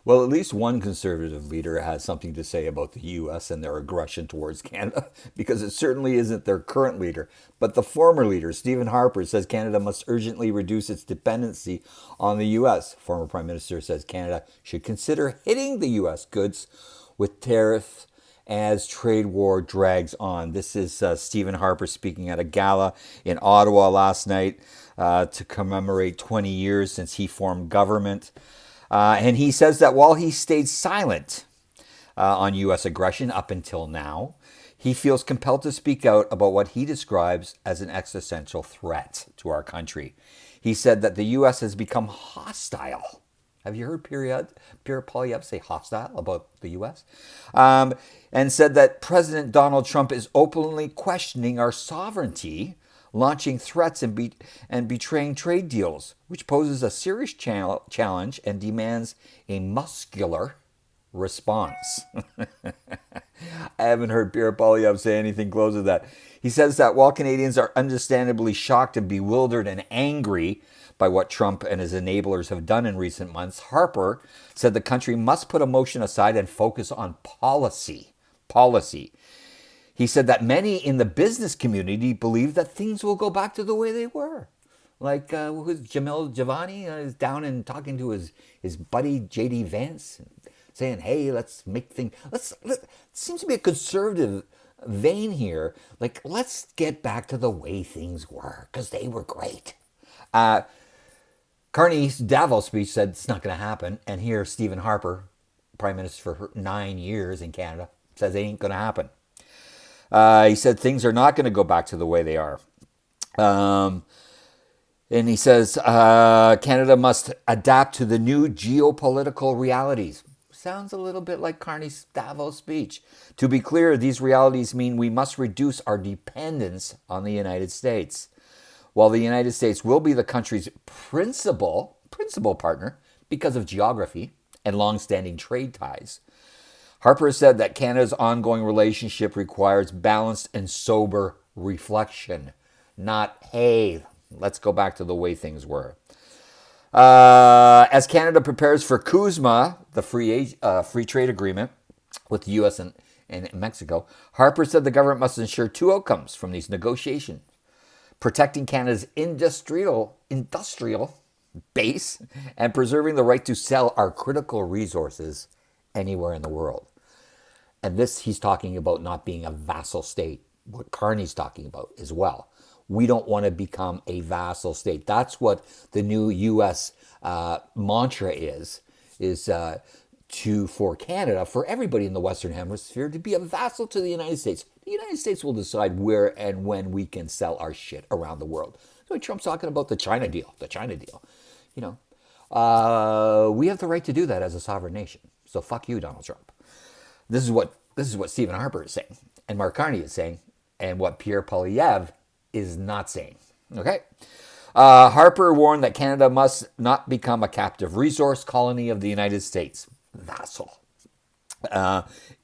Well, at least one conservative leader has something to say about the U.S. and their aggression towards Canada, because it certainly isn't their current leader. But the former leader, Stephen Harper, says Canada must urgently reduce its dependency on the U.S. Former Prime Minister says Canada should consider hitting the U.S. goods with tariffs as trade war drags on. This is Stephen Harper speaking at a gala in Ottawa last night to commemorate 20 years since he formed government. And he says that while he stayed silent on U.S. aggression up until now, he feels compelled to speak out about what he describes as an existential threat to our country. He said that the U.S. has become hostile. Have you heard Pierre Poilievre say hostile about the U.S.? And said that President Donald Trump is openly questioning our sovereignty, launching threats and betraying trade deals, which poses a serious challenge and demands a muscular response. I haven't heard Pierre Poilievre say anything close to that. He says that while Canadians are understandably shocked and bewildered and angry by what Trump and his enablers have done in recent months, Harper said the country must put emotion aside and focus on policy. He said that many in the business community believe that things will go back to the way they were. Like who's Jamil Javani is down and talking to his buddy J.D. Vance, saying, "Hey, let's make things. Seems to be a conservative vein here. Like, let's get back to the way things were because they were great." Carney's Davos speech said it's not going to happen, and here Stephen Harper, Prime Minister for 9 years in Canada, says it ain't going to happen. He said things are not going to go back to the way they are. And he says Canada must adapt to the new geopolitical realities. Sounds a little bit like Carney's Davos speech. To be clear, these realities mean we must reduce our dependence on the United States. While the United States will be the country's principal partner because of geography and long-standing trade ties, Harper said that Canada's ongoing relationship requires balanced and sober reflection, not, hey, let's go back to the way things were. As Canada prepares for CUSMA, the free trade agreement with the U.S. and Mexico, Harper said the government must ensure two outcomes from these negotiations: protecting Canada's industrial base and preserving the right to sell our critical resources anywhere in the world. And this, he's talking about not being a vassal state, what Carney's talking about as well. We don't want to become a vassal state. That's what the new U.S. Mantra is for Canada, for everybody in the Western Hemisphere, to be a vassal to the United States. The United States will decide where and when we can sell our shit around the world. So Trump's talking about the China deal. You know, we have the right to do that as a sovereign nation. So fuck you, Donald Trump. This is what Stephen Harper is saying, and Mark Carney is saying, and what Pierre Poilievre is not saying. Okay. Harper warned that Canada must not become a captive resource colony of the United States, vassal,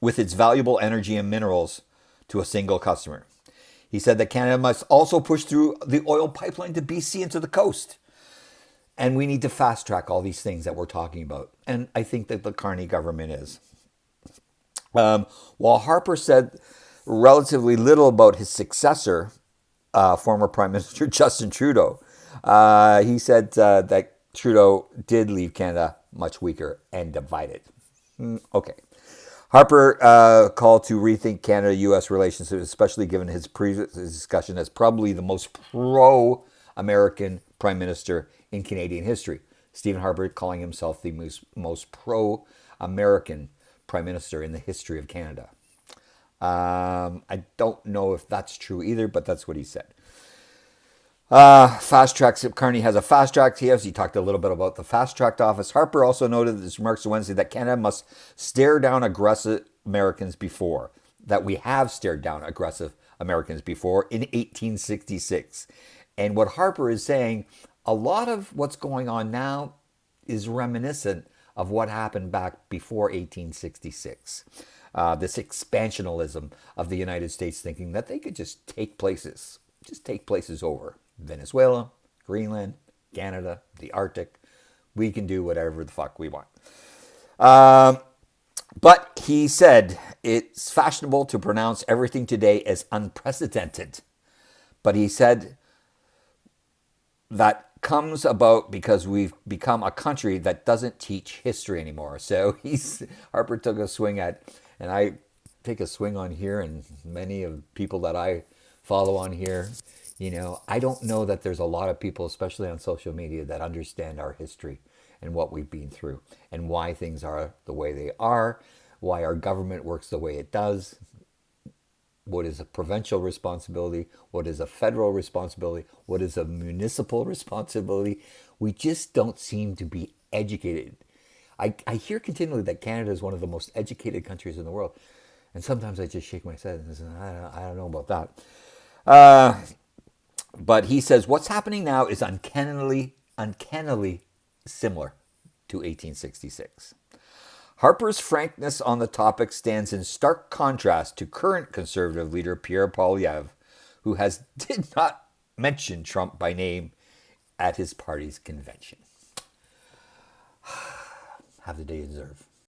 with its valuable energy and minerals to a single customer. He said that Canada must also push through the oil pipeline to BC and to the coast. And we need to fast track all these things that we're talking about. And I think that the Carney government is. While Harper said relatively little about his successor, former Prime Minister Justin Trudeau, he said that Trudeau did leave Canada much weaker and divided. Okay. Harper called to rethink Canada-U.S. relations, especially given his previous discussion as probably the most pro-American Prime Minister in Canadian history. Stephen Harper calling himself the most pro-American Prime Minister in the history of Canada. I don't know if that's true either, but that's what he said. Fast track. Carney has a fast track TFs. He talked a little bit about the fast tracked office. Harper also noted in his remarks on Wednesday that Canada must stare down aggressive Americans before. That we have stared down aggressive Americans before in 1866. And what Harper is saying, a lot of what's going on now is reminiscent of what happened back before 1866. This expansionism of the United States, thinking that they could just take places over. Venezuela, Greenland, Canada, the Arctic. We can do whatever the fuck we want. But he said it's fashionable to pronounce everything today as unprecedented. But he said that comes about because we've become a country that doesn't teach history anymore. So Harper took a swing at, and I take a swing on here, and many of people that I follow on here, I don't know that there's a lot of people, especially on social media, that understand our history and what we've been through and why things are the way they are, why our government works the way it does, what is a provincial responsibility, what is a federal responsibility, what is a municipal responsibility. We just don't seem to be educated. I hear continually that Canada is one of the most educated countries in the world. And sometimes I just shake my head and say, I don't know about that. But he says what's happening now is uncannily similar to 1866. Harper's frankness on the topic stands in stark contrast to current conservative leader Pierre Poilievre, who did not mention Trump by name at his party's convention. Have the day you deserve.